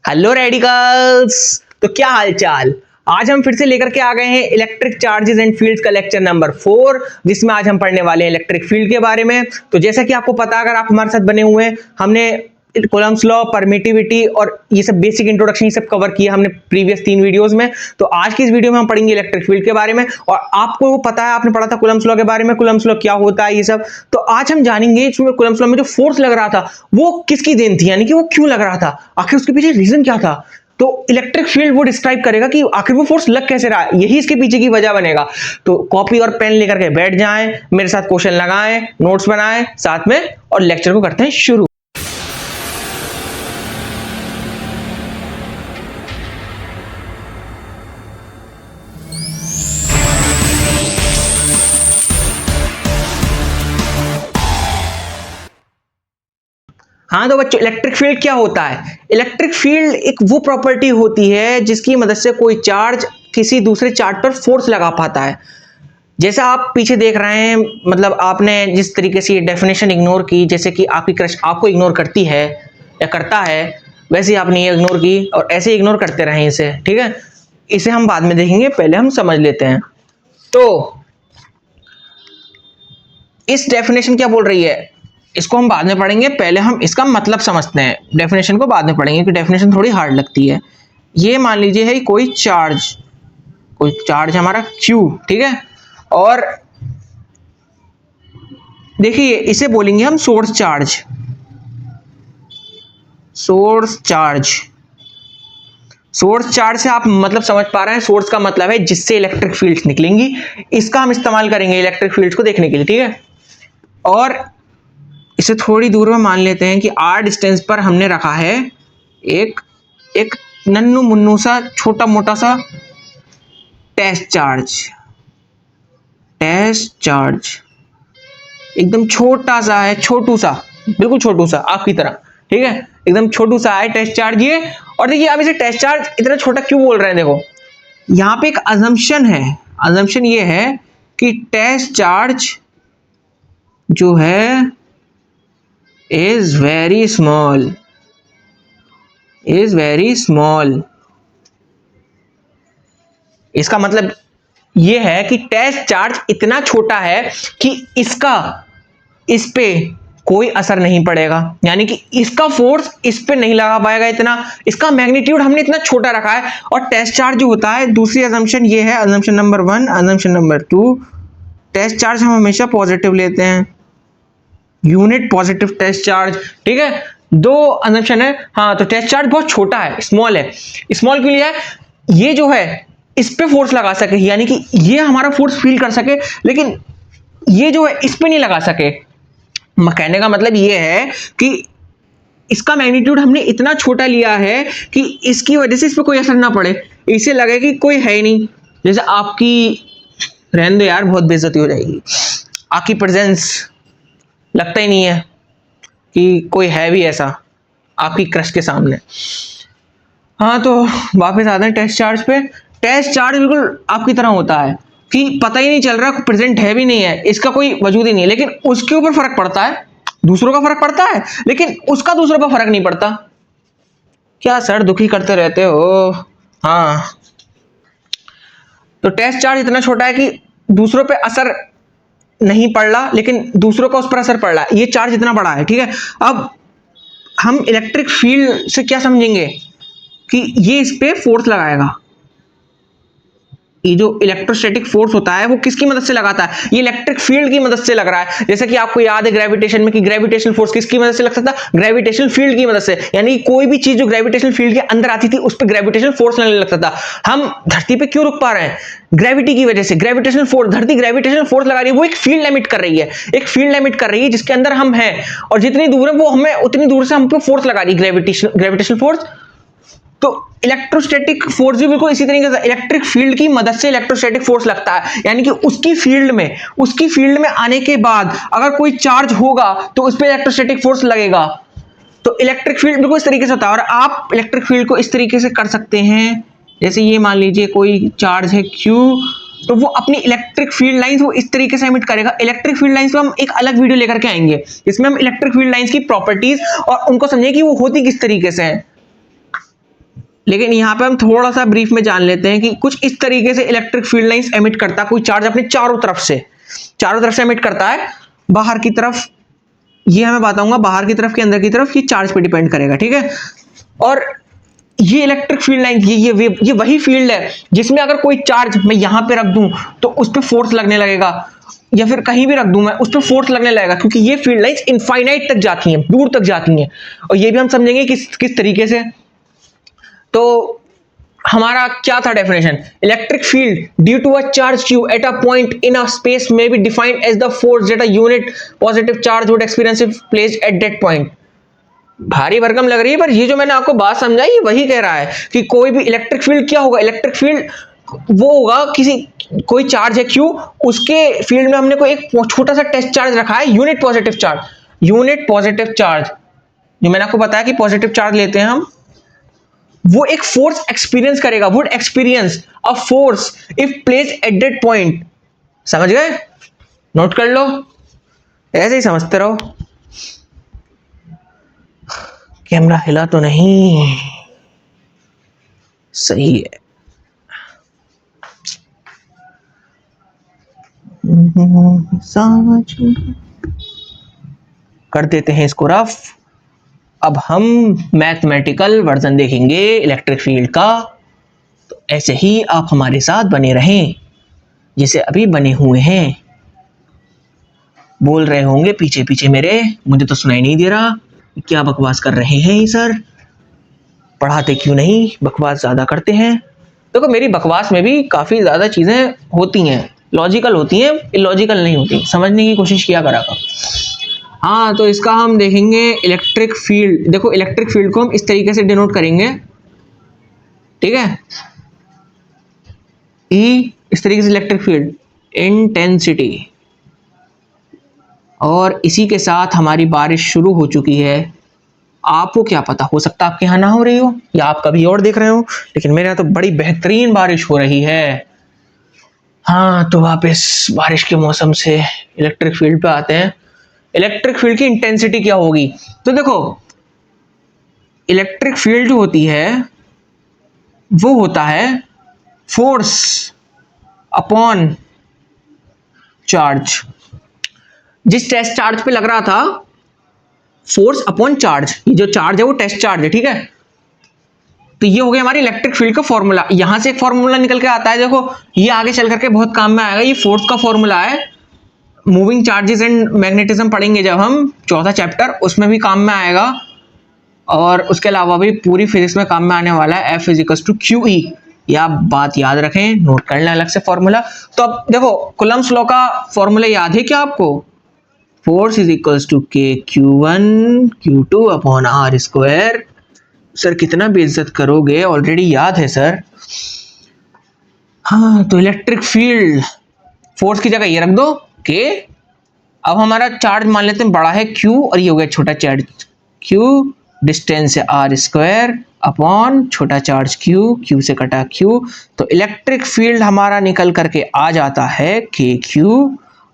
Hello radicals. तो क्या हाल चाल। आज हम फिर से लेकर के आ गए हैं इलेक्ट्रिक चार्जेस एंड फील्ड्स का लेक्चर नंबर 4, जिसमें आज हम पढ़ने वाले हैं इलेक्ट्रिक फील्ड के बारे में। तो जैसा कि आपको पता, अगर आप हमारे साथ बने हुए हैं, हमने कूलम्ब्स लॉ, परमिटिविटी और ये सब बेसिक इंट्रोडक्शन ये सब कवर किया हमने प्रीवियस 3 वीडियोस में। तो आज की इस वीडियो में हम पढ़ेंगे इलेक्ट्रिक फील्ड के बारे में। और आपको वो पता है, आपने पढ़ा था कूलम्ब्स लॉ के बारे में, कूलम्ब्स लॉ क्या होता है ये सब। तो आज हम जानेंगे इसमें कूलम्ब्स लॉ में जो फोर्स लग रहा था वो किसकी देन थी, यानी कि वो क्यों लग रहा था, आखिर उसके पीछे रीजन क्या था। तो इलेक्ट्रिक फील्ड वो डिस्क्राइब करेगा कि आखिर वो फोर्स लग कैसे रहा है, यही इसके पीछे की वजह बनेगा। तो कॉपी और पेन लेकर के बैठ जाएं, मेरे साथ क्वेश्चन लगाएं, नोट्स बनाएं साथ में, और लेक्चर को करते हैं शुरू। हाँ तो बच्चों, इलेक्ट्रिक फील्ड क्या होता है। इलेक्ट्रिक फील्ड एक वो प्रॉपर्टी होती है जिसकी मदद से कोई चार्ज किसी दूसरे चार्ज पर फोर्स लगा पाता है। जैसा आप पीछे देख रहे हैं, मतलब आपने जिस तरीके से ये डेफिनेशन इग्नोर की, जैसे कि आपकी क्रश आपको इग्नोर करती है या करता है, वैसे ही आपने ये इग्नोर की और ऐसे ही इग्नोर करते रहे इसे। ठीक है, इसे हम बाद में देखेंगे, पहले हम समझ लेते हैं। तो इस डेफिनेशन क्या बोल रही है, इसको हम बाद में पढ़ेंगे, पहले हम इसका मतलब समझते हैं। डेफिनेशन को बाद में पढ़ेंगे क्योंकि डेफिनेशन थोड़ी हार्ड लगती है। ये मान लीजिए है कोई चार्ज हमारा Q, ठीक है। और देखिए इसे बोलेंगे हम सोर्स चार्ज। सोर्स चार्ज से आप मतलब समझ पा रहे हैं, सोर्स का मतलब है जिससे इलेक्ट्रिक फील्ड्स निकलेंगी। इसका हम इस्तेमाल करेंगे इलेक्ट्रिक फील्ड्स को देखने के लिए, ठीक है। और इसे थोड़ी दूर में मान लेते हैं कि r डिस्टेंस पर हमने रखा है एक नन्नू मुन्नू सा छोटा मोटा सा टेस्ट चार्ज एकदम छोटा सा है, छोटू सा, बिल्कुल छोटू सा आपकी तरह, ठीक है, एकदम छोटू सा है टेस्ट चार्ज ये। और देखिए अब इसे टेस्ट चार्ज इतना छोटा क्यों बोल रहे हैं, देखो यहाँ पे एक अजम्पशन है। अजम्पशन ये है कि टेस्ट चार्ज जो है is very small। इसका मतलब यह है कि टेस्ट चार्ज इतना छोटा है कि इसका इस पे कोई असर नहीं पड़ेगा, यानी कि इसका फोर्स इस पे नहीं लगा पाएगा इतना, इसका मैग्नीट्यूड हमने इतना छोटा रखा है। और टेस्ट चार्ज जो होता है, दूसरी अजम्पशन ये है, assumption number 1, assumption number 2, test charge हम हमेशा पॉजिटिव लेते हैं, यूनिट पॉजिटिव टेस्ट चार्ज, ठीक है। 2 असम्पशन है। हाँ तो टेस्ट चार्ज बहुत छोटा है, स्मॉल है। स्मॉल क्यों लिया है, ये जो है इस पे फोर्स लगा सके, यानी कि ये हमारा फोर्स फील कर सके, लेकिन ये जो है इस पे नहीं लगा सके। कहने का मतलब ये है कि इसका मैग्नीट्यूड हमने इतना छोटा लिया है कि इसकी वजह से इस पे कोई असर ना पड़े, इसे लगे कि कोई है ही नहीं। जैसे आपकी, रहने दो यार बहुत बेइज्जती हो जाएगी, आपकी प्रेजेंस लगता ही नहीं है कि कोई है भी ऐसा आपकी क्रश के सामने। हाँ तो वापस आते हैं टेस्ट चार्ज पे। टेस्ट चार्ज बिल्कुल आपकी तरह होता है कि पता ही नहीं चल रहा, प्रेजेंट है भी नहीं है, इसका कोई वजूद ही नहीं है, लेकिन उसके ऊपर फर्क पड़ता है, दूसरों का फर्क पड़ता है, लेकिन उसका दूसरों पर फर्क नहीं पड़ता। क्या सर दुखी करते रहते हो। हाँ तो टेस्ट चार्ज इतना छोटा है कि दूसरों पे असर नहीं पड़ रहा, लेकिन दूसरों का उस पर असर पड़ रहा है, ये चार्ज इतना बड़ा है, ठीक है। अब हम इलेक्ट्रिक फील्ड से क्या समझेंगे कि ये इस पे फोर्स लगाएगा। ये जो इलेक्ट्रोस्टैटिक फोर्स होता है वो किसकी मदद से लगाता है, ये इलेक्ट्रिक फील्ड की मदद से लग रहा है। जैसे कि आपको याद है ग्रेविटेशन में कि ग्रेविटेशनल फोर्स किसकी मदद से लग सकता है, ग्रेविटेशनल फील्ड की मदद से, यानी कोई भी चीज जो ग्रेविटेशनल फील्ड के अंदर आती थी उस पर ग्रेविटेशनल फोर्स लगने लग सकता था। हम धरती पे क्यों रुक पा रहे हैं, ग्रेविटी की वजह से। ग्रेविटेशनल फोर्स, धरती ग्रेविटेशनल फोर्स लगा रही है, वो एक फील्ड एमिट कर रही है, एक फील्ड एमिट कर रही है जिसके अंदर हम हैं, और जितनी दूर है वो हमें उतनी दूर से हम पे फोर्स लगा रही है, ग्रेविटेशनल फोर्स। तो इलेक्ट्रोस्टैटिक फोर्स भी बिल्कुल इसी तरीके से इलेक्ट्रिक फील्ड की मदद से इलेक्ट्रोस्टैटिक फोर्स लगता है, यानी कि उसकी फील्ड में आने के बाद अगर कोई चार्ज होगा तो उस पर इलेक्ट्रोस्टैटिक फोर्स लगेगा। तो इलेक्ट्रिक फील्ड बिल्कुल इस तरीके से होता है। और आप इलेक्ट्रिक फील्ड को इस तरीके से कर सकते हैं, जैसे ये मान लीजिए कोई चार्ज है Q, तो वो अपनी इलेक्ट्रिक फील्ड लाइंस वो इस तरीके से एमिट करेगा। इलेक्ट्रिक फील्ड लाइंस पे हम एक अलग वीडियो लेकर के आएंगे जिसमें हम इलेक्ट्रिक फील्ड लाइंस की प्रॉपर्टीज और उनको समझेंगे कि वो होती किस तरीके से है। लेकिन यहाँ पे हम थोड़ा सा ब्रीफ में जान लेते हैं कि कुछ इस तरीके से इलेक्ट्रिक फील्ड लाइंस एमिट करता है कोई चार्ज अपने चारों तरफ से एमिट करता है बाहर की तरफ। ये मैं बताऊंगा बाहर की तरफ के अंदर की तरफ, ये चार्ज पे डिपेंड करेगा, ठीक है। और ये इलेक्ट्रिक फील्ड लाइन ये वही फील्ड है जिसमें अगर कोई चार्ज मैं यहां पे रख दूं तो उस पर फोर्स लगने लगेगा, या फिर कहीं भी रख दूं मैं उस पर फोर्स लगने लगेगा, क्योंकि ये फील्ड लाइंस इनफाइनाइट तक जाती हैं, दूर तक जाती हैं। और ये भी हम समझेंगे किस तरीके से। तो हमारा क्या था definition, electric field due to a charge q at a point in a space में be defined as the force that a unit positive charge would experience if placed at that point. भारी भरकम लग रही है, पर ये जो मैंने आपको बात समझाई ये वही कह रहा है कि कोई भी इलेक्ट्रिक फील्ड क्या होगा, इलेक्ट्रिक फील्ड वो होगा किसी कोई चार्ज है q, उसके फील्ड में हमने कोई एक छोटा सा टेस्ट चार्ज रखा है, यूनिट पॉजिटिव चार्ज जो मैंने आपको बताया कि पॉजिटिव चार्ज लेते हैं हम, वो एक फोर्स एक्सपीरियंस करेगा, would experience a force if place at that point. समझ गए? नोट कर लो, ऐसे ही समझते रहो। कैमरा हिला तो नहीं? सही है। कर देते हैं इसको रफ। अब हम मैथमेटिकल वर्जन देखेंगे इलेक्ट्रिक फील्ड का। तो ऐसे ही आप हमारे साथ बने रहें जैसे अभी बने हुए हैं। बोल रहे होंगे पीछे पीछे मेरे, मुझे तो सुनाई नहीं दे रहा, क्या बकवास कर रहे हैं ये सर, पढ़ाते क्यों नहीं, बकवास ज्यादा करते हैं। देखो मेरी बकवास में भी काफी ज्यादा चीजें होती हैं, लॉजिकल होती हैं, इलॉजिकल नहीं होती, समझने की कोशिश किया करा कर। हाँ तो इसका हम देखेंगे इलेक्ट्रिक फील्ड। देखो इलेक्ट्रिक फील्ड को हम इस तरीके से डिनोट करेंगे, ठीक है। ई इस तरीके से इलेक्ट्रिक फील्ड इंटेंसिटी, और इसी के साथ हमारी बारिश शुरू हो चुकी है। आपको क्या पता, हो सकता है आपके यहाँ ना हो रही हो या आप कभी और देख रहे हो, लेकिन मेरे यहाँ तो बड़ी बेहतरीन बारिश हो रही है। हाँ तो वापस बारिश के मौसम से इलेक्ट्रिक फील्ड पे आते हैं। इलेक्ट्रिक फील्ड की इंटेंसिटी क्या होगी? तो देखो इलेक्ट्रिक फील्ड जो होती है वो होता है फोर्स अपॉन चार्ज। जिस टेस्ट चार्ज पे लग रहा था फोर्स अपॉन चार्ज, ये जो चार्ज है वो टेस्ट चार्ज है, ठीक है। तो ये हो गया हमारी इलेक्ट्रिक फील्ड का फॉर्मूला। यहां से एक फॉर्मूला निकल के आता है, देखो ये आगे चल करके बहुत काम में आएगा। ये फोर्स का फॉर्मूला है, मूविंग चार्जेस एंड मैग्नेटिज्म पढ़ेंगे जब हम चौथा चैप्टर, उसमें भी काम में आएगा। और उसके अलावा भी पूरी फिजिक्स में काम में आने वाला है F is to Q E. ये आप बात याद रखें, नोट कर लें अलग से फॉर्मूला। तो अब देखो कुलम्स लॉ का फॉर्मूला याद है क्या आपको? फोर्स इज इक्वल्स टू के Q1 Q2 upon R square. Sir कितना बेइज्जत करोगे, ऑलरेडी याद है सर। हाँ तो इलेक्ट्रिक फील्ड फोर्स की जगह ये रख दो के। अब हमारा चार्ज मान लेते हैं बड़ा है Q और ये हो गया छोटा चार्ज Q, डिस्टेंस है आर स्क्वायर अपॉन छोटा चार्ज Q से कटा Q। तो इलेक्ट्रिक फील्ड हमारा निकल करके आ जाता है के Q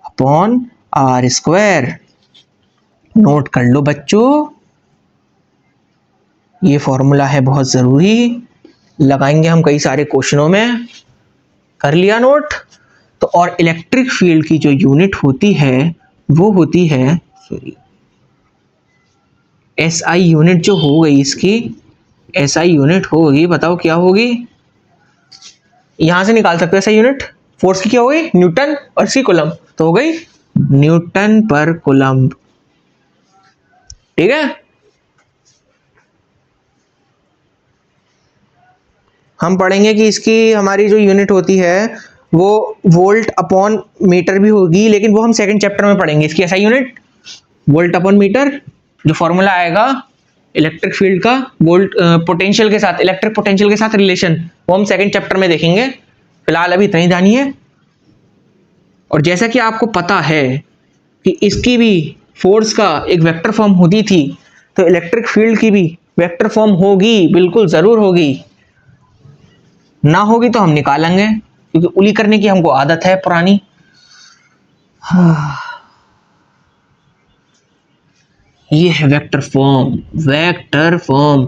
upon R square. Note कर लो बच्चों, ये फॉर्मूला है बहुत जरूरी, लगाएंगे हम कई सारे क्वेश्चनों में। कर लिया नोट? तो और इलेक्ट्रिक फील्ड की जो यूनिट होती है वो होती है, सॉरी SI यूनिट जो हो गई इसकी, SI यूनिट होगी, बताओ क्या होगी? यहां से निकाल सकते हो SI यूनिट। फोर्स की क्या होगी? न्यूटन, और सी कूलम, तो हो गई न्यूटन पर कूलम, ठीक है। हम पढ़ेंगे कि इसकी हमारी जो यूनिट होती है वो वोल्ट अपॉन मीटर भी होगी, लेकिन वो हम सेकंड चैप्टर में पढ़ेंगे। इसकी SI unit volt upon metre, जो फॉर्मूला आएगा इलेक्ट्रिक फील्ड का वोल्ट पोटेंशियल के साथ, इलेक्ट्रिक पोटेंशियल के साथ रिलेशन, वो हम सेकंड चैप्टर में देखेंगे। फिलहाल अभी इतना ही जानिए। और जैसा कि आपको पता है कि इसकी भी फोर्स का एक वेक्टर फॉर्म होती थी, तो इलेक्ट्रिक फील्ड की भी वेक्टर फॉर्म होगी, बिल्कुल जरूर होगी। ना होगी तो हम निकालेंगे, क्योंकि उली करने की हमको आदत है पुरानी। ये है वेक्टर फॉर्म, वेक्टर फॉर्म।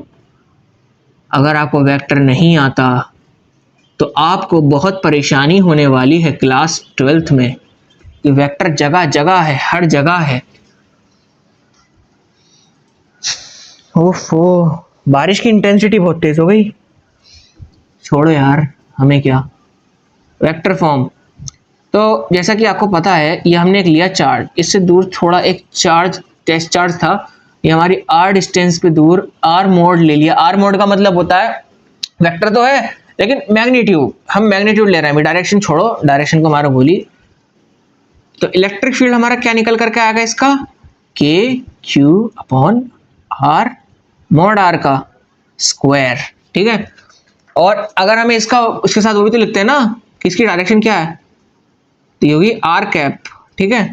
अगर आपको वेक्टर नहीं आता तो आपको बहुत परेशानी होने वाली है क्लास 12th में, कि वेक्टर जगह जगह है, हर जगह है। ओफो, बारिश की इंटेंसिटी बहुत तेज हो गई। छोड़ो यार, हमें क्या। वेक्टर फॉर्म, तो जैसा कि आपको पता है, ये हमने एक लिया चार्ज, इससे दूर थोड़ा एक चार्ज, टेस्ट चार्ज था, ये हमारी r डिस्टेंस पे दूर r मोड ले लिया। r मोड का मतलब होता है वेक्टर तो है लेकिन मैग्नीट्यूड, हम मैग्नीट्यूड ले रहे हैं, डायरेक्शन छोड़ो, डायरेक्शन को हमारा भूली। तो इलेक्ट्रिक फील्ड हमारा क्या निकल करके आएगा इसका, k q upon r mode r का स्क्वायर, ठीक है। और अगर हमें इसका उसके साथ वो भी तो लिखते हैं ना कि इसकी डायरेक्शन क्या है, तो ये होगी आर कैप, ठीक है।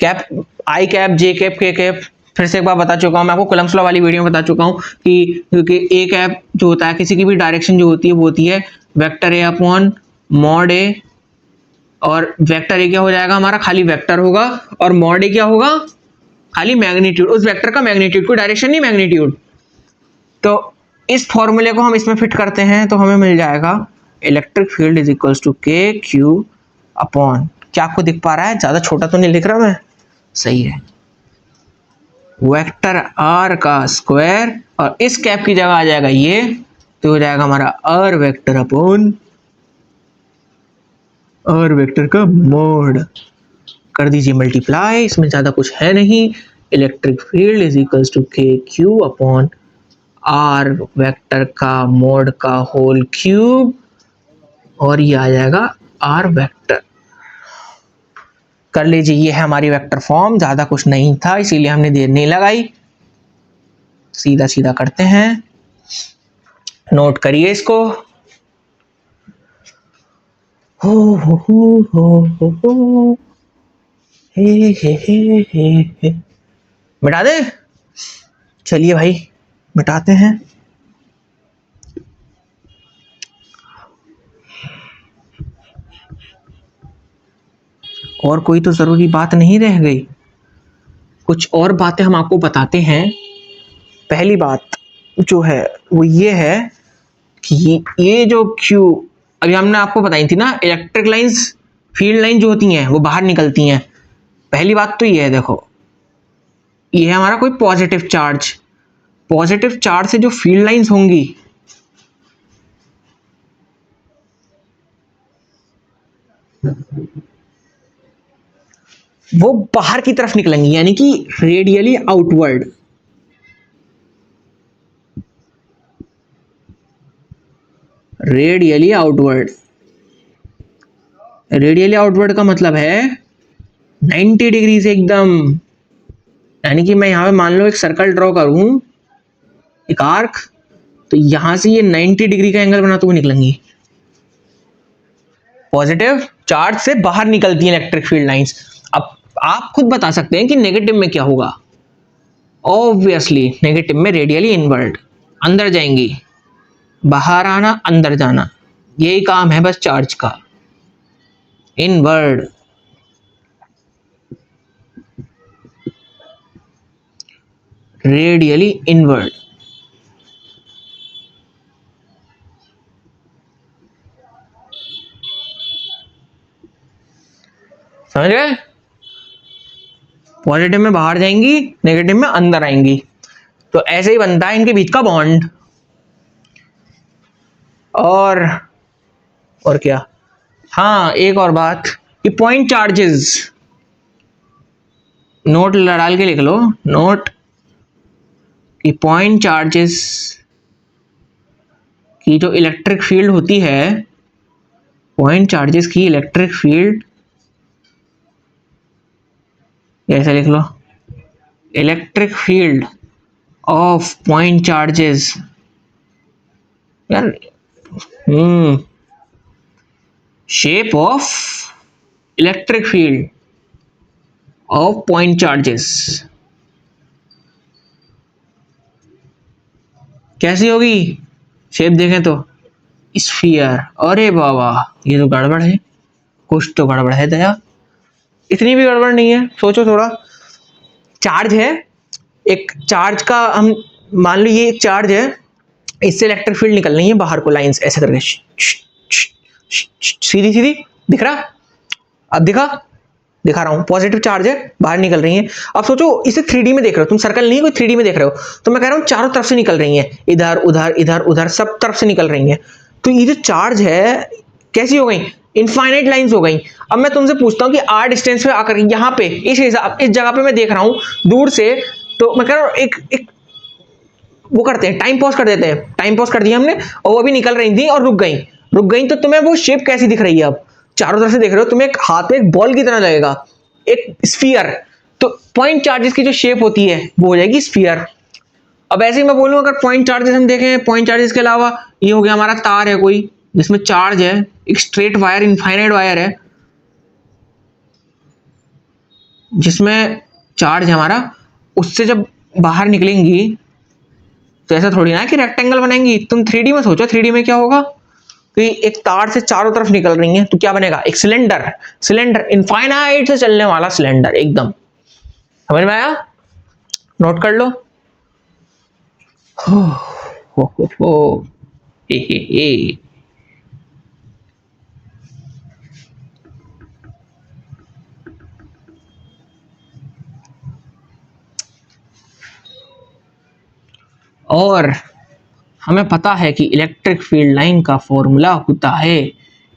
कैप, आई कैप, जे कैप, के कैप, फिर से एक बार बता चुका हूँ मैं आपको, कूलम्ब्स लॉ वाली वीडियो में बता चुका हूँ कि ए कैप जो होता है, किसी की भी डायरेक्शन जो होती है वो होती है वेक्टर ए अपॉन मॉड ए, और वेक्टर ए क्या हो जाएगा हमारा, खाली वेक्टर होगा, और मॉड ए क्या होगा, खाली मैग्नीट्यूड, उस वेक्टर का मैग्नीट्यूड, कोई डायरेक्शन नहीं, मैग्नीट्यूड। तो इस फॉर्मूले को हम इसमें फिट करते हैं तो हमें मिल जाएगा electric field is equals to K Q upon, क्या आपको दिख पा रहा है, ज्यादा छोटा तो नहीं लिख रहा मैं, सही है, वेक्टर आर का स्क्वायर, और इस कैप की जगह आ जाएगा ये, तो हो जाएगा हमारा R vector upon R vector का मोड, कर दीजिए मल्टीप्लाई, इसमें ज्यादा कुछ है नहीं। Electric field is equals to K Q upon R vector का मोड का होल क्यूब, और ये आ जाएगा आर वेक्टर। कर लीजिए, ये है हमारी वेक्टर फॉर्म, ज्यादा कुछ नहीं था इसीलिए हमने देर नहीं लगाई, सीधा सीधा करते हैं, नोट करिए इसको। हो हो हे। मिटा दे, चलिए भाई मिटाते हैं। और कोई तो जरूरी बात नहीं रह गई, कुछ और बातें हम आपको बताते हैं। पहली बात जो है वो ये है कि ये जो क्यू अभी हमने आपको बताई थी ना, इलेक्ट्रिक लाइंस, फील्ड लाइन जो होती हैं वो बाहर निकलती हैं। पहली बात तो ये है, देखो ये है हमारा कोई पॉजिटिव चार्ज, पॉजिटिव चार्ज से जो फील्ड लाइंस होंगी वो बाहर की तरफ निकलेंगी, यानी कि radially outward. Radially outward, radially outward का मतलब है 90 डिग्री से एकदम, यानी कि मैं यहां पे मान लो एक सर्कल ड्रॉ करूं, एक आर्क, तो यहां से ये 90 डिग्री का एंगल बनाते हुए निकलेंगी। पॉजिटिव चार्ज से बाहर निकलती है इलेक्ट्रिक फील्ड लाइंस। अब आप खुद बता सकते हैं कि नेगेटिव में क्या होगा, ऑब्वियसली नेगेटिव में रेडियली इनवर्ड, अंदर जाएंगी, बाहर आना, अंदर जाना, यही काम है बस चार्ज का, इनवर्ड। रेडियली इनवर्ड, समझ गए, पॉजिटिव में बाहर जाएंगी, नेगेटिव में अंदर आएंगी, तो ऐसे ही बनता है इनके बीच का बॉन्ड। और क्या, हाँ एक और बात, कि पॉइंट चार्जेस, नोट डाल के लिख लो, नोट कि पॉइंट चार्जेस की जो इलेक्ट्रिक फील्ड होती है, पॉइंट चार्जेस की इलेक्ट्रिक फील्ड, ऐसे लिख लो, electric field of point charges, यार shape of electric field of point charges कैसी होगी, शेप देखें तो स्फीयर। अरे बाबा, ये तो गड़बड़ है, कुछ तो गड़बड़ है दया, इतनी भी गड़बड़ नहीं है, सोचो थोड़ा। चार्ज है, एक चार्ज का हम मान लो ये एक चार्ज है, इससे इलेक्ट्रिक फील्ड निकल रही है बाहर को, लाइंस ऐसे करके सीधी सीधी, दिख रहा? अब दिखा रहा हूं, पॉजिटिव चार्ज है, बाहर निकल रही है। अब सोचो इसे 3D में देख रहे हो तुम, सर्कल नहीं कोई 3D में देख रहे हो, तो मैं कह रहा हूं चारों तरफ से निकल रही है, इधर उधर इधर उधर सब तरफ से निकल रही है। तो ये जो चार्ज है कैसी हो गई? इनफाइनाइट लाइंस हो गई। अब मैं तुमसे पूछता हूं कि r डिस्टेंस पे आकर यहां पे इस जगह पे मैं देख रहा हूं दूर से, तो मैं कह रहा हूं एक वो करते हैं, टाइम पॉज कर देते हैं। टाइम पॉज कर दिया हमने, और वो अभी निकल रही थी और रुक गई। तो तुम्हें वो शेप कैसी दिख रही है? अब चारों तरफ से देख रहे हो, तुम्हें एक हाथ में एक बॉल की तरह लगेगा, एक स्फीयर। तो पॉइंट चार्जेस की जो शेप होती है वो हो जाएगी स्फीयर। अब ऐसे ही मैं बोलूं, अगर पॉइंट चार्जेस हम देखें, पॉइंट चार्जेस के अलावा ये हो गया हमारा तार है कोई जिसमें चार्ज है, एक स्ट्रेट वायर, इनफाइनाइट वायर है जिसमें चार्ज है हमारा, उससे जब बाहर निकलेंगी तो ऐसा थोड़ी ना है कि रेक्टेंगल बनेंगी। तुम 3D में सोचो, 3D में क्या होगा कि एक तार से चारों तरफ निकल रही है, तो क्या बनेगा? एक सिलेंडर इनफाइनाइट से चलने वाला सिलेंडर, एकदम। समझ में आया? नोट कर लो। हो हे। और हमें पता है कि इलेक्ट्रिक फील्ड लाइन का फॉर्मूला होता है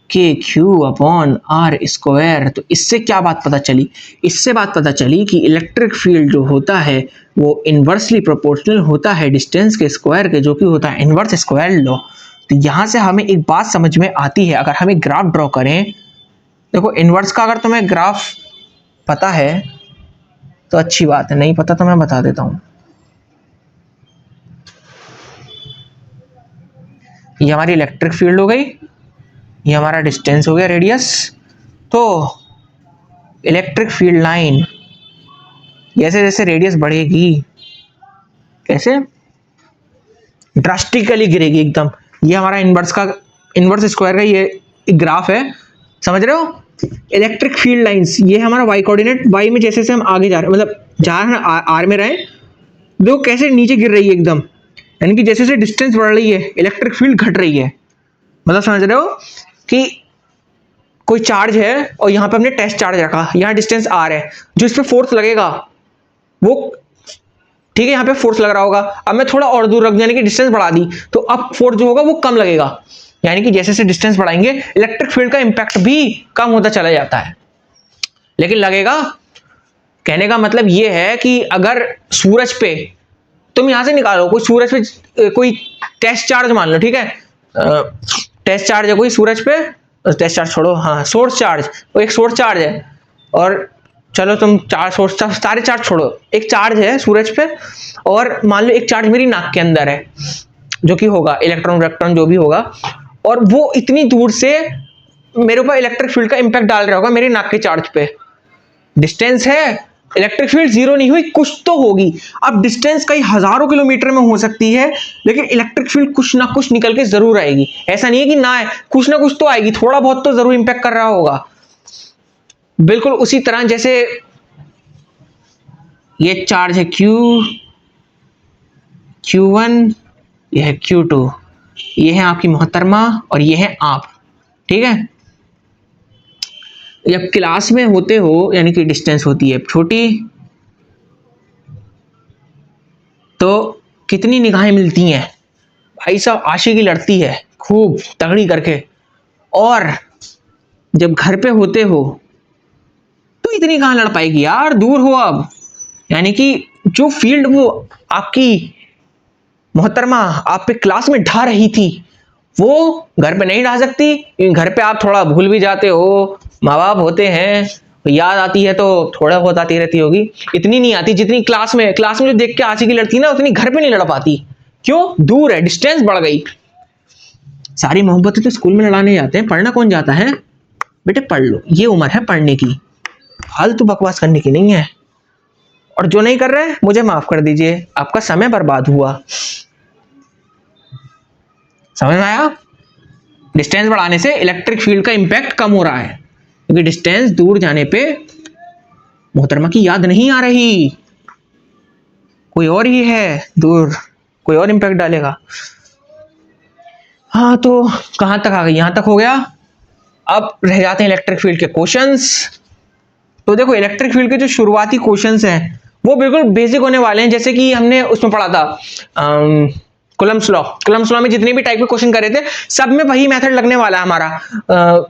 KQ/R²। तो इससे क्या बात पता चली? इससे बात पता चली कि इलेक्ट्रिक फील्ड जो होता है वो इन्वर्सली प्रोपोर्शनल होता है डिस्टेंस के स्क्वायर के, जो कि होता है इन्वर्स स्क्वायर लॉ। तो यहां से हमें एक बात समझ में आती है, अगर हमें ग्राफ ड्रॉ करें, देखो इन्वर्स का अगर तुम्हें ग्राफ पता है तो अच्छी बात है, नहीं पता तो मैं बता देता हूं। ये हमारी इलेक्ट्रिक फील्ड हो गई, ये हमारा डिस्टेंस हो गया, रेडियस। तो इलेक्ट्रिक फील्ड लाइन जैसे जैसे रेडियस बढ़ेगी, कैसे ड्रास्टिकली गिरेगी एकदम। ये हमारा इन्वर्स स्क्वायर का ये ग्राफ है, समझ रहे हो? इलेक्ट्रिक फील्ड लाइंस, ये हमारा वाई कोऑर्डिनेट, वाई में जैसे जैसे हम आगे जा रहे हैं, मतलब जा रहे हैं आर में रहे, देखो कैसे नीचे गिर रही है एकदम, यानी कि जैसे जैसे डिस्टेंस बढ़ रही है इलेक्ट्रिक फील्ड घट रही है। मतलब समझ रहे हो कि कोई चार्ज है और यहाँ पे हमने टेस्ट चार्ज रखा, यहाँ डिस्टेंस आर है, जो इस पे फोर्स लगेगा वो, ठीक है, यहाँ पे फोर्स लग रहा होगा। अब मैं थोड़ा और दूर रख, यानी कि डिस्टेंस बढ़ा दी, तो अब फोर्स जो होगा वो कम लगेगा, यानी कि जैसे जैसे डिस्टेंस बढ़ाएंगे इलेक्ट्रिक फील्ड का इंपैक्ट भी कम होता चला जाता है, लेकिन लगेगा। कहने का मतलब ये है कि अगर सूरज पे तुम यहां से निकालो, कोई सूरज पे कोई टेस्ट चार्ज मान लो, ठीक है, टेस्ट चार्ज है कोई सूरज पे, टेस्ट चार्ज छोड़ो, हाँ सोर्स चार्ज, वो एक सोर्स चार्ज है, और चलो तुम चार सोर्स सारे चार्ज छोड़ो, एक चार्ज है सूरज पे, और मान लो एक चार्ज मेरी नाक के अंदर है, जो कि होगा इलेक्ट्रॉन जो भी होगा, और वो इतनी दूर से मेरे ऊपर इलेक्ट्रिक फील्ड का इंपैक्ट डाल रहा होगा मेरी नाक के चार्ज पे। डिस्टेंस है, इलेक्ट्रिक फील्ड जीरो नहीं हुई, कुछ तो होगी। अब डिस्टेंस कई हजारों किलोमीटर में हो सकती है, लेकिन इलेक्ट्रिक फील्ड कुछ ना कुछ निकल के जरूर आएगी। ऐसा नहीं है कि ना है, कुछ ना कुछ तो आएगी, थोड़ा बहुत तो जरूर इंपैक्ट कर रहा होगा। बिल्कुल उसी तरह जैसे ये चार्ज है Q1, ये है Q2, ये है आपकी मोहतरमा और ये है आप, ठीक है। जब क्लास में होते हो, यानी कि डिस्टेंस होती है छोटी, तो कितनी निगाहें मिलती हैं भाई साहब, आशिकी लड़ती है खूब तगड़ी करके। और जब घर पे होते हो तो इतनी कहां लड़ पाएगी यार, दूर हो अब। यानी कि जो फील्ड वो आपकी मोहतरमा आप पे क्लास में ढा रही थी, वो घर पे नहीं ढा सकती। घर पे आप थोड़ा भूल भी जाते हो, माँ बाप होते हैं, याद आती है तो थोड़ा बहुत आती रहती होगी, इतनी नहीं आती जितनी क्लास में जो देख के आशिकी लड़ती ना, उतनी घर पे नहीं लड़ पाती। क्यों? दूर है, डिस्टेंस बढ़ गई। सारी मोहब्बतें तो स्कूल में लड़ाने जाते हैं, पढ़ना कौन जाता है? बेटे पढ़ लो, ये उम्र है पढ़ने की, फालतू बकवास करने की नहीं है। और जो नहीं कर रहे मुझे माफ कर दीजिए, आपका समय बर्बाद हुआ। समझ में आया? डिस्टेंस बढ़ाने से इलेक्ट्रिक फील्ड का इंपैक्ट कम हो रहा है, क्योंकि डिस्टेंस दूर जाने पे मोहतरमा की याद नहीं आ रही, कोई और ही है दूर, कोई और इंपैक्ट डालेगा। हाँ तो कहाँ तक आ गई, यहाँ तक हो गया। अब रह जाते हैं इलेक्ट्रिक फील्ड के क्वेश्चंस। तो देखो इलेक्ट्रिक फील्ड के जो शुरुआती क्वेश्चंस हैं वो बिल्कुल बेसिक होने वाले हैं, जैसे कि हमने उसमें पढ़ा था कुलम्ब्स लॉ। कुलम्ब्स लॉ में जितने भी टाइप के क्वेश्चन करे थे सब में वही मेथड लगने वाला है हमारा।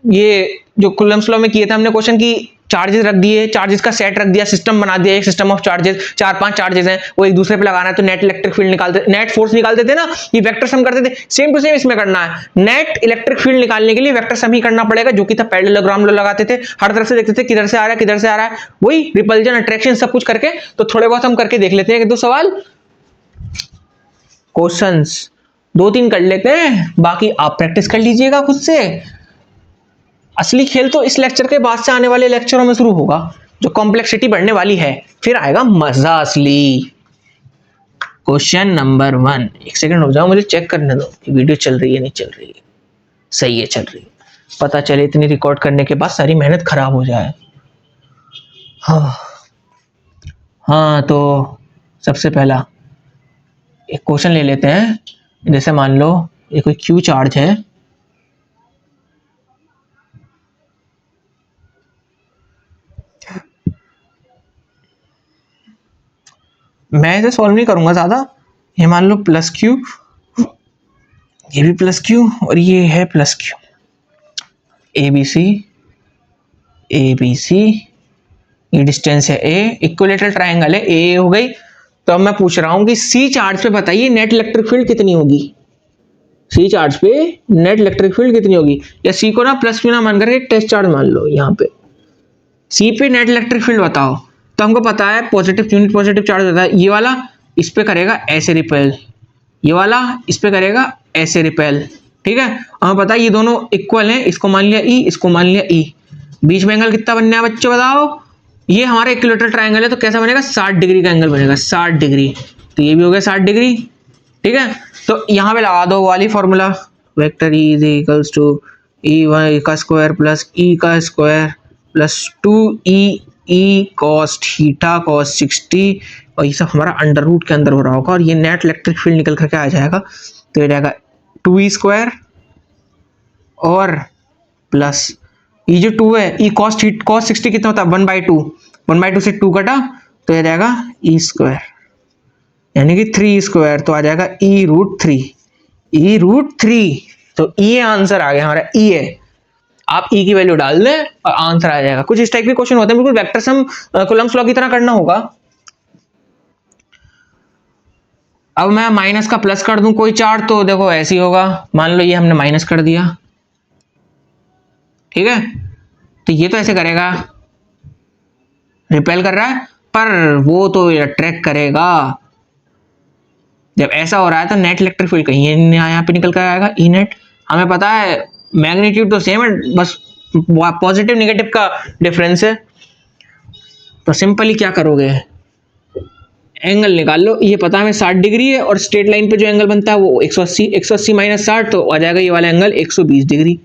ये जो कुलम्ब्स लॉ में किए थे हमने क्वेश्चन की, चार्जेस रख दिए, चार्जेस का सेट रख दिया, सिस्टम बना दिया, एक सिस्टम ऑफ चार्जेस, चार पांच चार्जेस हैं, वो एक दूसरे पे लगाना है तो नेट इलेक्ट्रिक फील्ड निकालते, नेट फोर्स निकालते थे ना, ये वेक्टर सम करते थे। सेम टू सेम इसमें करना है, नेट इलेक्ट्रिक फील्ड निकालने के लिए वेक्टर सम ही करना पड़ेगा, जो कि था पैरेललोग्राम लगाते थे, हर तरफ से देखते थे किधर से आ रहा है किधर से आ रहा है, वही रिपल्जन अट्रैक्शन सब कुछ करके। तो थोड़े बहुत हम करके देख लेते हैं, एक दो सवाल क्वेश्चंस दो तीन कर लेते हैं, बाकी आप प्रैक्टिस कर लीजिएगा खुद से। असली खेल तो इस लेक्चर के बाद से आने वाले लेक्चरों में शुरू होगा, जो कॉम्प्लेक्सिटी बढ़ने वाली है, फिर आएगा मजा असली। क्वेश्चन नंबर 1, एक सेकंड हो जाओ, मुझे चेक करने दो कि वीडियो चल रही है नहीं चल रही है। सही है, चल रही है। पता चले इतनी रिकॉर्ड करने के बाद सारी मेहनत खराब हो जाए। हाँ हाँ, तो सबसे पहला एक क्वेश्चन ले लेते हैं। जैसे मान लो ये कोई क्यू चार्ज है, मैं इसे सॉल्व नहीं करूंगा ज्यादा। ये मान लो प्लस क्यू, ये भी प्लस क्यू और ये है plus Q, A B C, A B C, ये डिस्टेंस है ए, इक्विलेटरल ट्रायंगल है, ए हो गई। तो अब मैं पूछ रहा हूं कि सी चार्ज पे बताइए नेट इलेक्ट्रिक फील्ड कितनी होगी। सी चार्ज पे नेट इलेक्ट्रिक फील्ड कितनी होगी, या सी को ना प्लस क्यू ना मान करके टेस्ट चार्ज मान लो, यहाँ पे सी पे नेट इलेक्ट्रिक फील्ड बताओ। तो हमको पता है पॉजिटिव यूनिट पॉजिटिव चार्ज होता है, ये वाला इस पे करेगा ऐसे रिपेल, ये वाला इस पे करेगा ऐसे रिपेल, ठीक है। हमें पता है ये दोनों इक्वल हैं, इसको मान लिया ई, इसको मान लिया ई, बीच में एंगल कितना बनना है बच्चों बताओ। ये हमारा इक्विलेटरल ट्रायंगल है तो कैसा बनेगा, 60 डिग्री का एंगल बनेगा, 60 डिग्री। तो ये भी हो गया 60 डिग्री, ठीक है। तो यहाँ पे लगा दो वाली formula, vector E is equals to E Y का स्क्वायर प्लस ई का square plus 2 E cos theta cos 60, और ये सब हमारा अंडर रूट के अंदर हो रहा होगा, और ये नेट इलेक्ट्रिक फील्ड निकल करके आ जाएगा। तो ये जाएगा 2 ई स्क्वायर और प्लस ये जो 2 है, ई कॉस 60 कितना होता है 1/2, 1/2 से 2 कटा तो ये जाएगा ई स्क्वायर, यानी कि 3 स्क्वायर, तो आ जाएगा e√3, e√3। तो ये आंसर आ गया हमारा, ई है। आप ई की वैल्यू डाल दें और आंसर आ जाएगा। कुछ इस टाइप के क्वेश्चन होते हैं, बिल्कुल वेक्टर सम कूलम्ब्स लॉ की तरह करना होगा। अब मैं माइनस का प्लस कर दूं कोई चार्ज, तो देखो ऐसे ही होगा। मान लो ये हमने माइनस कर दिया, ठीक है, तो ये तो ऐसे करेगा, रिपेल कर रहा है, पर वो तो अट्रैक्ट करेगा। जब ऐसा हो रहा है तो नेट इलेक्ट्रिक फील्ड कहीं यहाँ पे निकल कर आएगा, ई नेट। हमें पता है मैग्नीट्यूड तो सेम है, बस पॉजिटिव निगेटिव का डिफरेंस है। तो सिंपली क्या करोगे, एंगल निकाल लो। ये पता है हमें 60 डिग्री है, और स्ट्रेट लाइन पे जो एंगल बनता है वो 180, 180 माइनस 60 तो आ जाएगा ये वाला एंगल 120 डिग्री।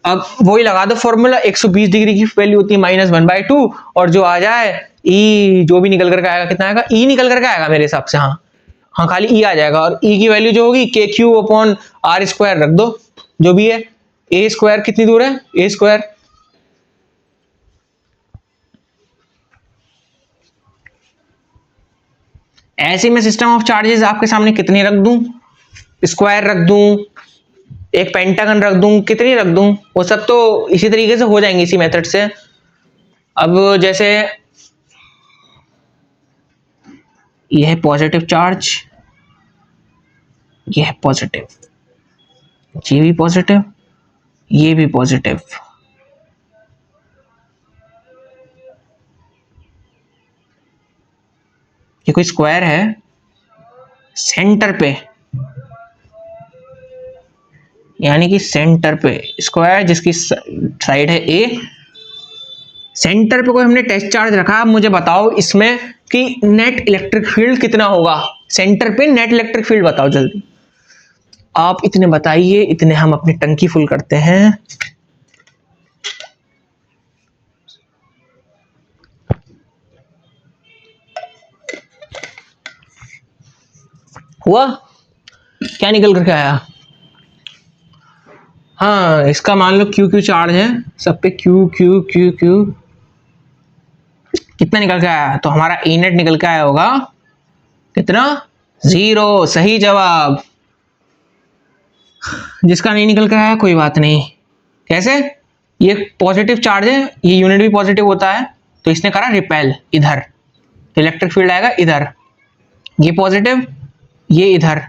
अब वही लगा दो फॉर्मूला, 120 डिग्री की वैल्यू होती है -1/2, और जो आ जाए ई, जो भी निकल करके आएगा, कितना आएगा, ई निकल करके आएगा मेरे हिसाब से। हाँ हाँ, खाली ई आ जाएगा, और ई की वैल्यू जो होगी KQ/R² रख दो, जो भी है। ए स्क्वायर कितनी दूर है, ए स्क्वायर, ऐसे में सिस्टम ऑफ चार्जेस आपके सामने कितने रख दूं, स्क्वायर रख दूं, एक पेंटागन रख दूं, कितनी रख दूं, वो सब तो इसी तरीके से हो जाएंगे, इसी मेथड से। अब जैसे ये है पॉजिटिव चार्ज, ये है पॉजिटिव, ये भी पॉजिटिव, ये भी पॉजिटिव, ये कोई स्क्वायर है, सेंटर पे, यानी कि सेंटर पे स्क्वायर जिसकी साइड है ए, सेंटर पे कोई हमने टेस्ट चार्ज रखा। अब मुझे बताओ इसमें कि नेट इलेक्ट्रिक फील्ड कितना होगा, सेंटर पे नेट इलेक्ट्रिक फील्ड बताओ जल्दी। आप इतने बताइए, इतने हम अपनी टंकी फुल करते हैं। हुआ क्या निकल करके आया? हाँ, इसका मान लो क्यू क्यू चार्ज है सब पे, क्यू क्यू क्यू क्यू, कितना निकल के आया? तो हमारा ई नेट निकल के आया होगा कितना? 0। सही जवाब। जिसका नहीं निकल के आया कोई बात नहीं। कैसे? ये पॉजिटिव चार्ज है, ये यूनिट भी पॉजिटिव होता है, तो इसने करा रिपेल इधर, तो इलेक्ट्रिक फील्ड आएगा इधर। ये पॉजिटिव, ये इधर,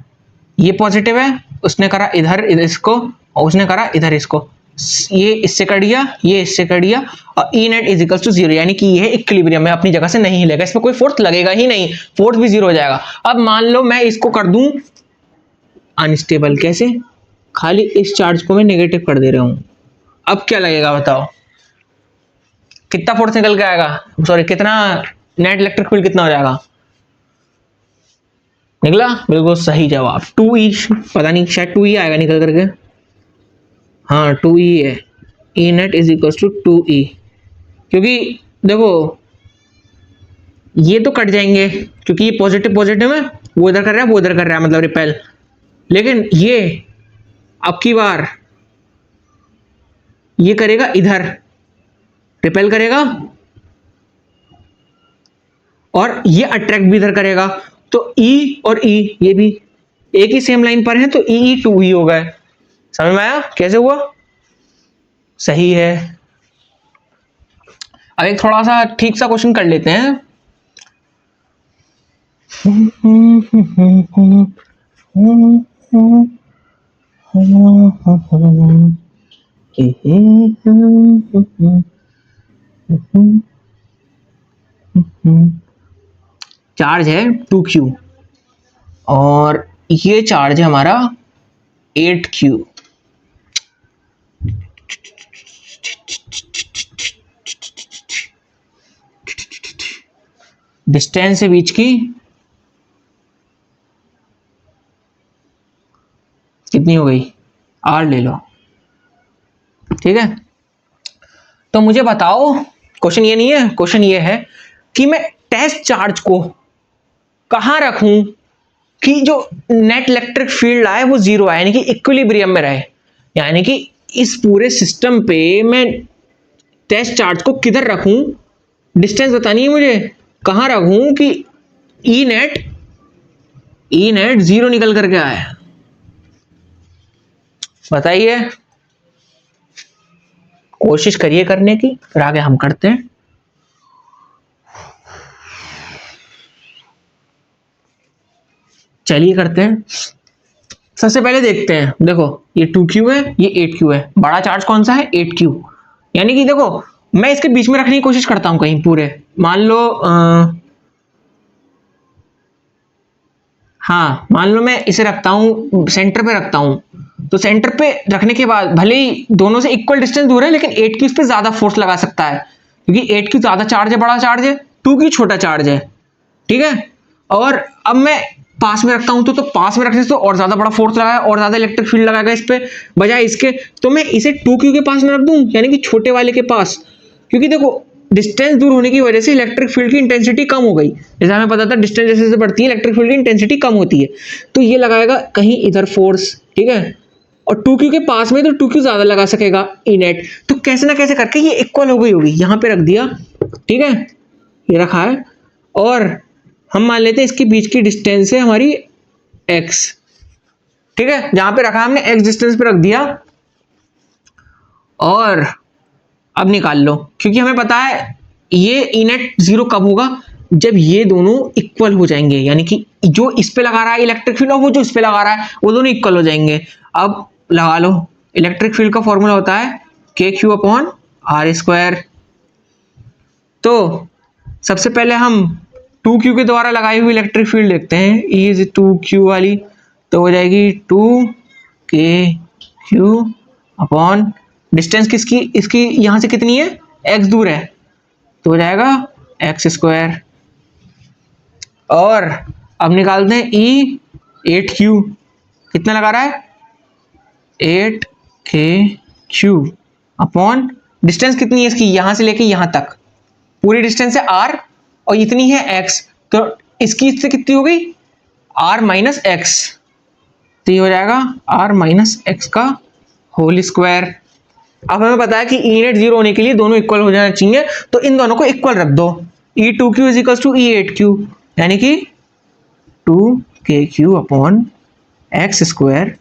ये पॉजिटिव है, उसने करा इधर इसको, और उसने करा इधर इसको, ये इससे कट गया, ये इससे कट गया, और ई नेट इज इक्वल टू 0, यानी कि ये इक्विलिब्रियम में अपनी जगह से नहीं हिलेगा, इसमें कोई फोर्स लगेगा ही नहीं, फोर्स भी 0 हो जाएगा। अब मान लो मैं इसको कर दूं अनस्टेबल, कैसे? खाली इस चार्ज को मैं नेगेटिव कर दे रहा हूं, अब क्या लगेगा बताओ? कितना फोर्स निकल के आएगा? सॉरी, कितना नेट इलेक्ट्रिक फील्ड कितना हो जाएगा? निकला बिल्कुल सही जवाब 2E। पता नहीं शायद 2E आएगा निकल करके। हाँ 2E है, E net is equal to 2E। क्योंकि देखो ये तो कट जाएंगे, क्योंकि ये पॉजिटिव पॉजिटिव है, वो इधर कर रहा है, वो इधर कर रहा है, मतलब रिपेल। लेकिन ये अब की बार ये करेगा इधर, रिपेल करेगा, और ये अट्रैक्ट भी इधर करेगा, तो E और E ये भी एक ही सेम लाइन पर है, तो E 2E हो गए। समझ में आया कैसे हुआ? सही है। अब एक थोड़ा सा ठीक सा क्वेश्चन कर लेते हैं। चार्ज है 2Q और ये चार्ज है हमारा 8Q। डिस्टेंस है बीच की कितनी हो गई? R ले लो, ठीक है। तो मुझे बताओ, क्वेश्चन ये नहीं है, क्वेश्चन ये है कि मैं टेस्ट चार्ज को कहां रखूं कि जो नेट इलेक्ट्रिक फील्ड आए वो 0 आए, यानी कि इक्विलिब्रियम में रहे। यानी कि इस पूरे सिस्टम पे मैं टेस्ट चार्ज को किधर रखूं, डिस्टेंस बतानी है मुझे, कहां रखूं कि ई नेट 0 निकल करके आए। बताइए, कोशिश करिए करने की, फिर आगे हम करते हैं। चलिए करते हैं। सबसे पहले देखते हैं, देखो ये 2Q है, ये 8Q है, बड़ा चार्ज कौन सा है? 8Q। यानी कि देखो मैं इसके बीच में रखने की कोशिश करता हूं कहीं पूरे, मान लो हाँ मान लो मैं इसे रखता हूं सेंटर पे रखता हूं, तो सेंटर पे रखने के बाद भले ही दोनों से इक्वल डिस्टेंस दूर है, लेकिन 8Q इस पे ज्यादा फोर्स लगा सकता है, क्योंकि 8Q ज्यादा चार्ज है, बड़ा चार्ज है, 2Q छोटा चार्ज है, ठीक है। और अब मैं पास में रखता हूं, तो पास में रखने से तो और ज्यादा बड़ा फोर्स लगाया, और ज्यादा इलेक्ट्रिक फील्ड लगाएगा इस पे बजाय इसके, तो मैं इसे 2Q के पास में रख दूं, यानी कि छोटे वाले के पास, क्योंकि देखो डिस्टेंस दूर होने की वजह से इलेक्ट्रिक फील्ड की इंटेंसिटी कम हो गई। जैसे हमें पता था डिस्टेंस जैसे जैसे बढ़ती है इलेक्ट्रिक फील्ड की इंटेंसिटी कम होती है, तो ये लगाएगा कहीं इधर फोर्स, ठीक है। और 2Q के पास में तो 2Q ज्यादा लगा सकेगा ई नेट, तो कैसे ना कैसे करके ये इक्वल हो गई होगी, यहां पे रख दिया, ठीक है, ये रखा है। और हम मान लेते हैं इसके बीच की डिस्टेंस है हमारी x, ठीक है, जहां पे रखा हमने x डिस्टेंस पे रख दिया। और अब निकाल लो, क्योंकि हमें पता है ये ई नेट 0 कब होगा? जब ये दोनों इक्वल हो जाएंगे, यानी कि जो इस पे लगा रहा है इलेक्ट्रिक फील्ड और वो जो इस पे लगा रहा है वो दोनों इक्वल हो जाएंगे। अब लगा लो, इलेक्ट्रिक फील्ड का फॉर्मूला होता है KQ/R²। तो सबसे पहले हम 2Q के द्वारा लगाई हुई इलेक्ट्रिक फील्ड देखते हैं, E इज 2Q वाली, तो हो जाएगी 2KQ/ डिस्टेंस किसकी, इसकी यहां से कितनी है? x दूर है, तो हो जाएगा x²। और अब निकालते हैं E 8Q, कितना लगा रहा है? 8KQ/ डिस्टेंस कितनी है इसकी, यहां से लेके यहां तक पूरी डिस्टेंस है R, और इतनी है x, तो इसकी इससे कितनी हो गई? R - x, तो ये हो जाएगा r माइनस एक्स का होल स्क्वायर। अब हमें पता है कि ई नेट जीरो होने के लिए दोनों इक्वल हो जाना चाहिए, तो इन दोनों को इक्वल रख दो। E2Q is equal to E8Q, यानी कि 2KQ upon x square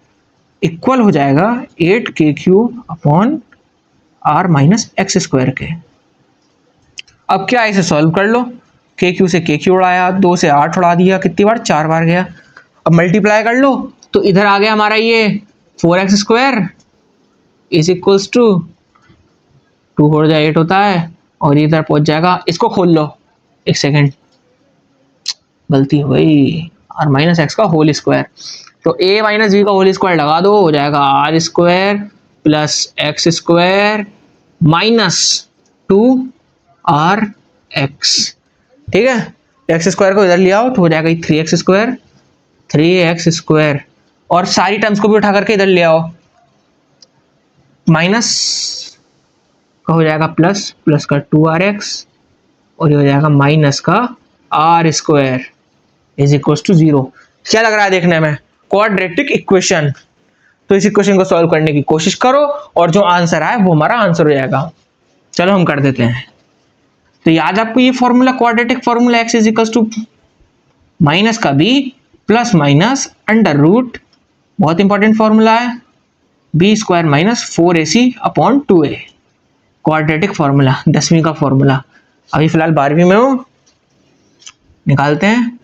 equal हो जाएगा 8KQ upon r minus x square के। अब क्या इसे सॉल्व कर लो, KQ से KQ उड़ाया, 2 से 8 उड़ा दिया, कितनी बार, 4 बार गया। अब मल्टीप्लाई कर लो तो इधर आ गया हमारा ये 4x square is equals to 2 4 जा 8 होता है, और इधर पहुंच जाएगा। इसको खोल लो, एक सेकेंड, गलती हो गई, r माइनस एक्स का होल स्क्वायर। तो a माइनस बी का होल स्क्वायर लगा दो, हो जाएगा r square plus x square minus 2rx। ठीक है, एक्स स्क्वायर को इधर ले आओ तो हो जाएगा 3x स्क्वायर, 3x स्क्वायर, और सारी टर्म्स को भी उठा करके इधर ले आओ, माइनस का हो जाएगा प्लस, प्लस का 2rx, और ये हो जाएगा माइनस का r square is equal to 0। क्या लग रहा है देखने में, क्वाड्रेटिक इक्वेशन। तो इस इक्वेशन को सॉल्व करने की कोशिश करो और जो आंसर आए वो हमारा आंसर हो जाएगा। चलो हम कर देते हैं। तो याद आपको ये formula, quadratic formula, x is equal to minus का b plus minus under root, बहुत इंपॉर्टेंट फॉर्मूला है, b square minus 4ac upon 2a। Quadratic formula, 10वीं का फॉर्मूला। अभी फिलहाल 12वीं में हो, निकालते हैं।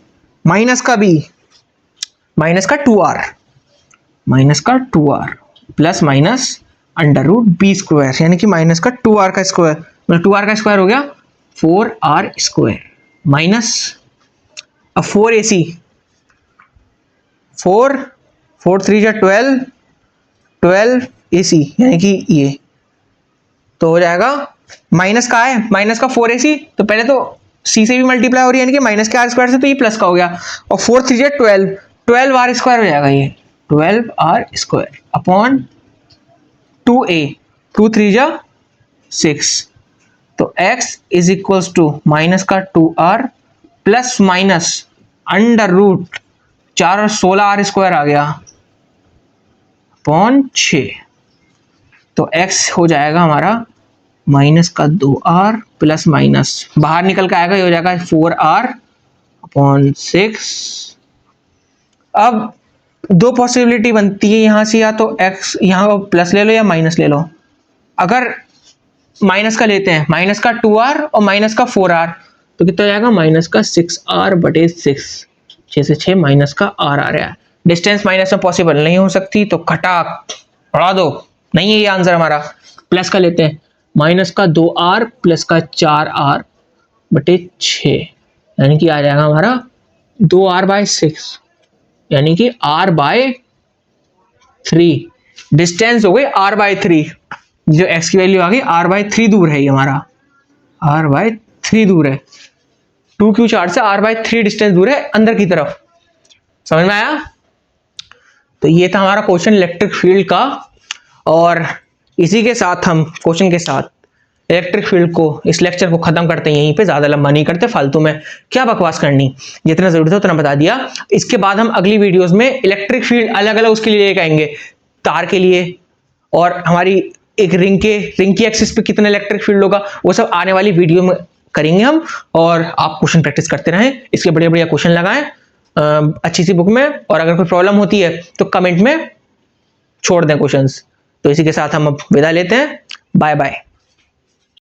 माइनस का b, माइनस का 2r, माइनस का 2r plus minus under root b square, यानी कि माइनस का 2r का स्क्वायर, मतलब 2r का स्क्वायर हो गया 4r स्क्वायर, माइनस अब 4ac, 4 4 3 जा 12, 12ac, यानी कि ये तो हो जाएगा, माइनस का है, माइनस का 4ac, तो पहले तो c से भी मल्टीप्लाई हो रही है, यानी कि माइनस के r स्क्वायर से, तो ये प्लस का हो गया, और 4 3 जा 12, 12r स्क्वायर हो जाएगा, ये 12r स्क्वायर अपॉन 2a, 2 3 जा 6, तो x is equals to minus का 2r plus minus under root 4 और 16r स्क्वायर आ गया अपॉन 6, तो x हो जाएगा हमारा माइनस का 2r प्लस माइनस, बाहर निकल के आएगा, ये हो जाएगा 4r अपॉन 6। अब दो पॉसिबिलिटी बनती है यहाँ से, या तो x यहाँ प्लस ले लो या माइनस ले लो। अगर माइनस का लेते हैं, माइनस का 2r और माइनस का 4r, तो कितना हो जाएगा, माइनस का 6r बटे 6, 6 से 6 माइनस का r आ रहा है। डिस्टेंस माइनस में पॉसिबल नहीं हो सकती, तो खटाक बढ़ा दो, नहीं है ये आंसर हमारा। प्लस का लेते हैं, माइनस का 2r प्लस का 4r बटे 6, यानी कि आ जाएगा हमारा 2r बाय 6, यानी कि r बाय 3। डिस्टेंस हो गई r बाय 3, जो x की वैल्यू आ गई r बाय 3 दूर है, ये हमारा r बाय 3 दूर है, 2q चार्ट से r बाय 3 डिस्टेंस दूर है अंदर की तरफ। समझ में आया? तो ये था हमारा क्वेश्चन इलेक्ट्रिक फील्ड का, और इसी के साथ हम क्वेश्चन के साथ इलेक्ट्रिक फील्ड को, इस लेक्चर को खत्म करते हैं यहीं पे, ज्यादा लंबा नहीं करते, फालतू में क्या बकवास करनी, जितना जरूरत है उतना बता दिया। इसके बाद हम अगली वीडियोस में इलेक्ट्रिक फील्ड अलग अलग उसके लिए लेके आएंगे, तार के लिए, और हमारी एक रिंग की एक्सिस पे कितना इलेक्ट्रिक फील्ड होगा, वो सब आने वाली वीडियो में करेंगे हम। और आप क्वेश्चन प्रैक्टिस करते रहें, इसके बढ़िया बढ़िया क्वेश्चन लगाएं अच्छी सी बुक में, और अगर कोई प्रॉब्लम होती है तो कमेंट में छोड़ दें क्वेश्चंस। तो इसी के साथ हम अब विदा लेते हैं, बाय बाय।